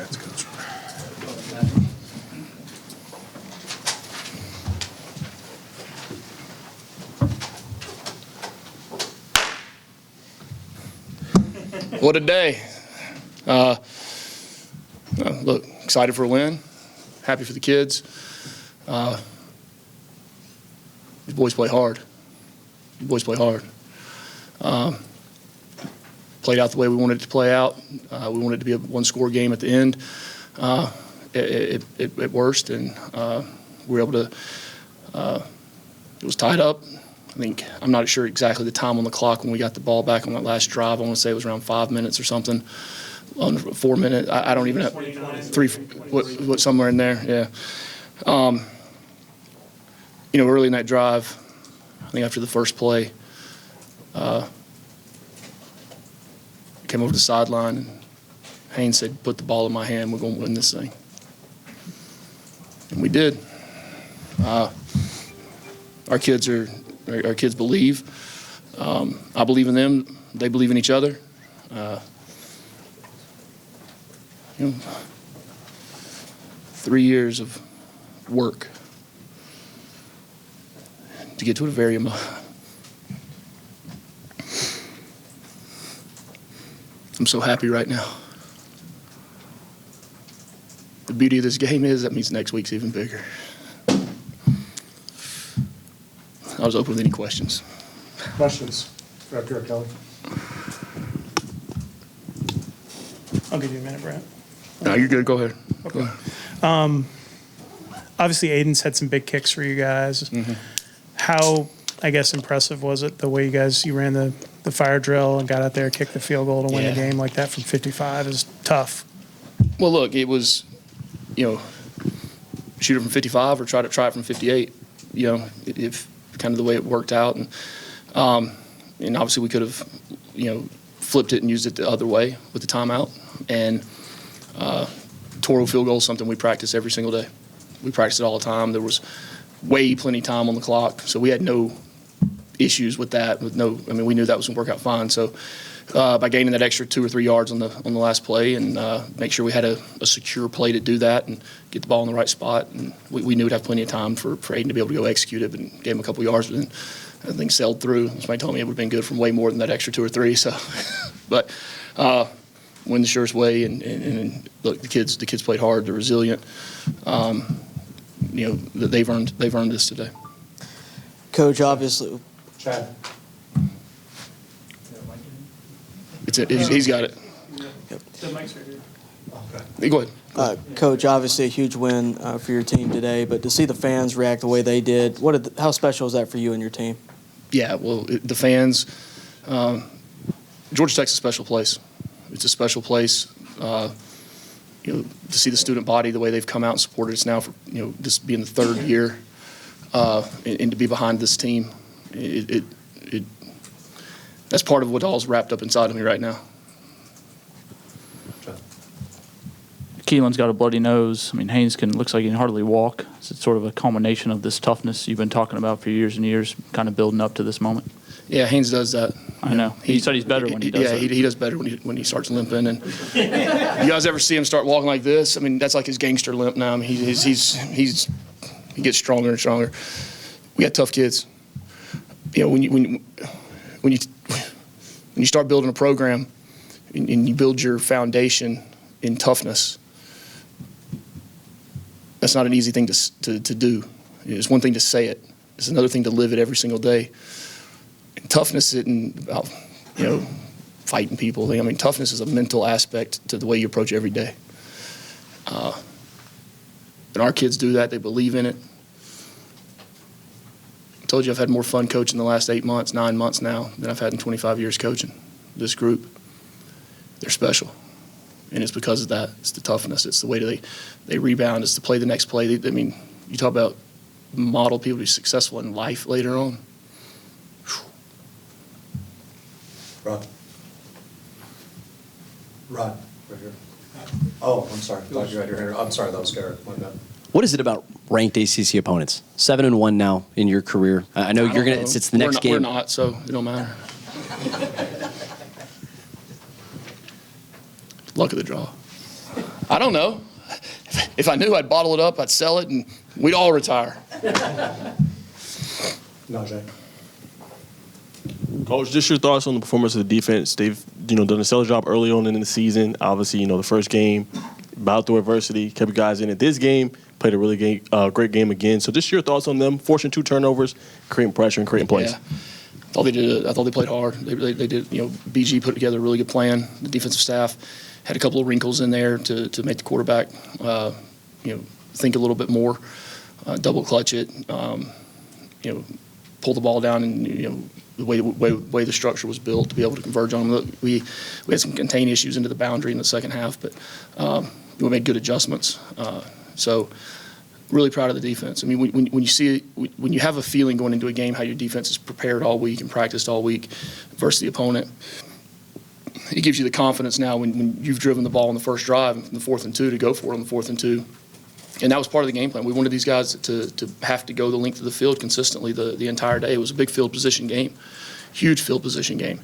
Congrats, Coach. What a day. Look, excited for a win. Happy for the kids. These boys play hard. These boys play hard. Played out the way we wanted it to play out. We wanted it to be a one-score game at the end at worst, and we were able to it was tied up. I'm not sure exactly the time on the clock when we got the ball back on that last drive. I want to say it was around 5 minutes or something. 4 minutes. I don't even have what somewhere in there. Yeah. Early in that drive, I think after the first play, came over to the sideline and Haynes said, "Put the ball in my hand. We're going to win this thing." And we did. Our kids believe. I believe in them. They believe in each other. 3 years of work to get to a very I'm so happy right now. The beauty of this game is that means next week's even bigger. I was open with any questions. Questions? Director Kelly. I'll give you a minute, Brent. No, you're good. Go ahead. Okay. Go ahead. Obviously, Aiden's had some big kicks for you guys. Mm-hmm. How, I guess, impressive was it the way you ran the fire drill and got out there, kicked the field goal to win the game like that from 55 is tough. Well, look, it was, shoot it from 55 or try it from 58. If kind of the way it worked out, and obviously we could have, flipped it and used it the other way with the timeout. And Toro field goal is something we practice every single day. We practice it all the time. There was plenty time on the clock, so we had no issues with that. We knew that was going to work out fine. So by gaining that extra 2 or 3 yards on the last play and make sure we had a secure play to do that and get the ball in the right spot, and we knew we'd have plenty of time for Aiden to be able to go execute it, and gave him a couple yards, but then I think sailed through. Somebody told me it would have been good from way more than that extra 2 or 3. So, but win the surest way, and look, the kids played hard. They're resilient. They've earned this today. Coach, obviously. Chad. He's got it. The mic's right here. Okay. Go ahead. Coach, obviously a huge win for your team today, but to see the fans react the way they did, how special is that for you and your team? Yeah, well, the fans, Georgia Tech's a special place. It's a special place. To see the student body the way they've come out and supported us now for this being the 3rd year, and to be behind this team, that's part of what all's wrapped up inside of me right now. Keelan's got a bloody nose. Haynes looks like he can hardly walk. It's sort of a culmination of this toughness you've been talking about for years and years, kind of building up to this moment. Yeah, Haynes does that. I know. He said he's better when he does that. Yeah, he does better when he starts limping. And you guys ever see him start walking like this? That's like his gangster limp now. He gets stronger and stronger. We got tough kids. When you start building a program and you build your foundation in toughness, that's not an easy thing to do. It's one thing to say it. It's another thing to live it every single day. And toughness isn't about, fighting people. Toughness is a mental aspect to the way you approach every day. And our kids do that. They believe in it. I told you I've had more fun coaching the last 8 months, 9 months now than I've had in 25 years coaching. This group, they're special. And it's because of that. It's the toughness. It's the way they rebound. It's to play the next play. You talk about model people to be successful in life later on. Rod, right here. Oh, I'm sorry. Thought you were right here. I'm sorry, that was Garrett. My bad. What is it about ranked ACC opponents? 7-1 now in your career. I know you're gonna. It's the next game. We're not, so it don't matter. Luck of the draw. I don't know. If I knew, I'd bottle it up, I'd sell it, and we'd all retire. Najee. Coach, just your thoughts on the performance of the defense. They've, done a stellar job early on in the season. Obviously, the first game, battled through adversity, kept you guys in it. This game, played a really great game again. So just your thoughts on them, forcing 2 turnovers, creating pressure and creating plays. Yeah. I thought they played hard. They did. BG put together a really good plan. The defensive staff had a couple of wrinkles in there to make the quarterback, think a little bit more, double clutch it, pull the ball down, and the way the structure was built to be able to converge on them. Look, we had some contain issues into the boundary in the second half, but we made good adjustments. So really proud of the defense. I mean, when you have a feeling going into a game how your defense is prepared all week and practiced all week versus the opponent, it gives you the confidence now when you've driven the ball on the first drive in the 4th and 2 to go for it on the 4th and 2. And that was part of the game plan. We wanted these guys to have to go the length of the field consistently the entire day. It was a big field position game, huge field position game.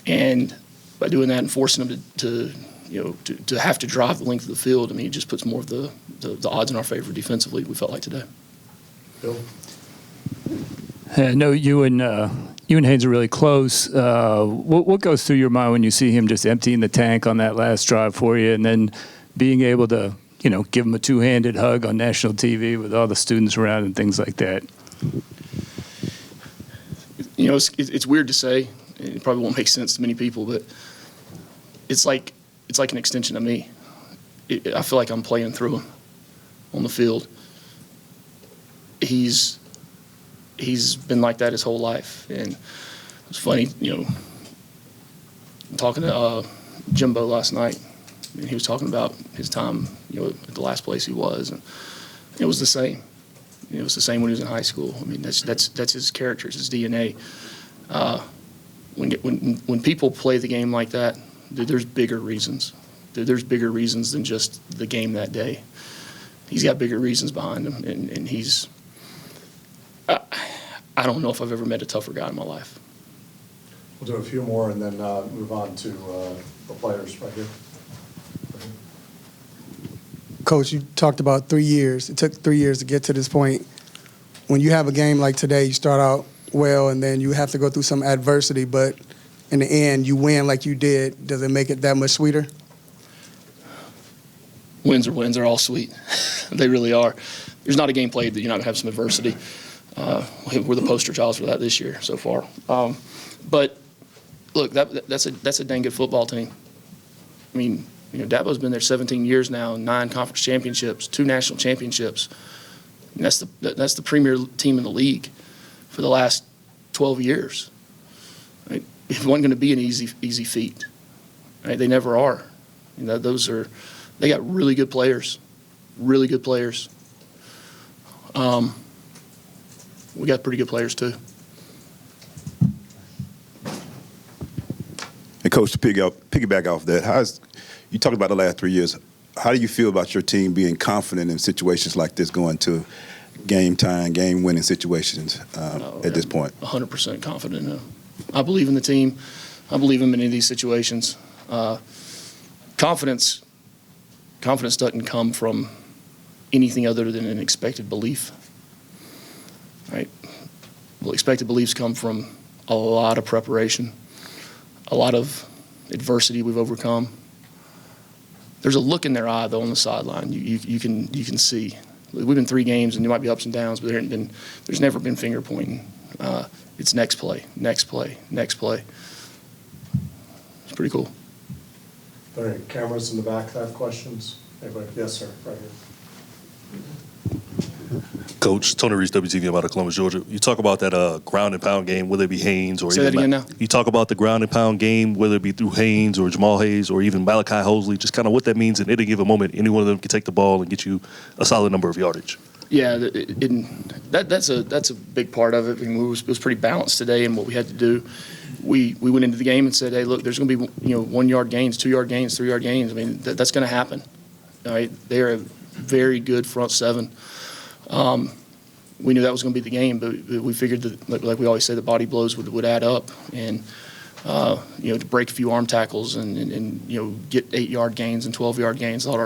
And by doing that and forcing them to have to drive the length of the field, I mean, it just puts more of the odds in our favor defensively, we felt like today. Bill? Hey, I know you and Haynes are really close. What goes through your mind when you see him just emptying the tank on that last drive for you, and then being able to, give him a 2-handed hug on national TV with all the students around and things like that? It's weird to say. It probably won't make sense to many people, but it's like an extension of me. I feel like I'm playing through him on the field. He's been like that his whole life, and it was funny, talking to Jimbo last night, and he was talking about his time, at the last place he was, and it was the same. It was the same when he was in high school. I mean, that's his character, it's his DNA. When people play the game like that, there's bigger reasons. There's bigger reasons than just the game that day. He's got bigger reasons behind him, and he's. I don't know if I've ever met a tougher guy in my life. We'll do a few more and then move on to the players right here. Coach, you talked about 3 years. It took 3 years to get to this point. When you have a game like today, you start out well, and then you have to go through some adversity, but in the end, you win like you did. Does it make it that much sweeter? Wins are all sweet. They really are. There's not a game played that you're not going to have some adversity. We're the poster child for that this year so far. But look, that's a dang good football team. I mean, Dabo's been there 17 years now, 9 conference championships, 2 national championships. And that's the premier team in the league for the last 12 years. Right? It wasn't going to be an easy feat. Right? They never are. They got really good players, really good players. We got pretty good players too. And Coach, to piggyback off that, you talked about the last 3 years. How do you feel about your team being confident in situations like this, going to game time, game-winning situations at this point? 100% confident in them. I believe in the team. I believe in many of these situations. Confidence doesn't come from anything other than an expected belief. Right? Well, expected beliefs come from a lot of preparation, a lot of adversity we've overcome. There's a look in their eye, though, on the sideline. You can see. We've been 3 games, and there might be ups and downs, but there's never been finger pointing. It's next play, next play, next play. It's pretty cool. All right, cameras in the back that have questions. Anybody? Yes, sir, right here. Coach, Tony Reese, WTV, I'm out of Columbus, Georgia. You talk about that ground and pound game, whether it be Haynes or Say that again now? You talk about the ground and pound game, whether it be through Haynes or Jamal Hayes or even Malachi Hosley, just kind of what that means in any given moment. Any one of them can take the ball and get you a solid number of yardage. Yeah, that's a big part of it. I mean, it was pretty balanced today in what we had to do. We went into the game and said, hey, look, there's going to be 1 yard gains, 2 yard gains, 3 yard gains. I mean, that's going to happen. All right, they're a very good front seven. We knew that was going to be the game, but we figured that, like we always say, the body blows would add up. And to break a few arm tackles and get 8-yard gains and 12-yard gains. I thought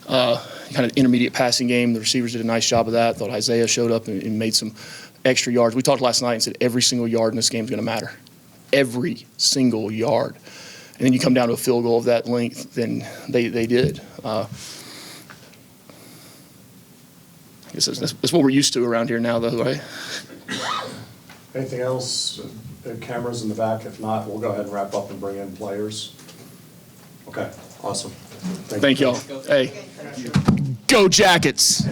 our kind of intermediate passing game, the receivers did a nice job of that. I thought Isaiah showed up and made some extra yards. We talked last night and said every single yard in this game is going to matter. Every single yard. And then you come down to a field goal of that length, then they did. I guess that's what we're used to around here now, though, right? Anything else? Cameras in the back. If not, we'll go ahead and wrap up and bring in players. Okay, awesome. Thank y'all. Hey, go Jackets.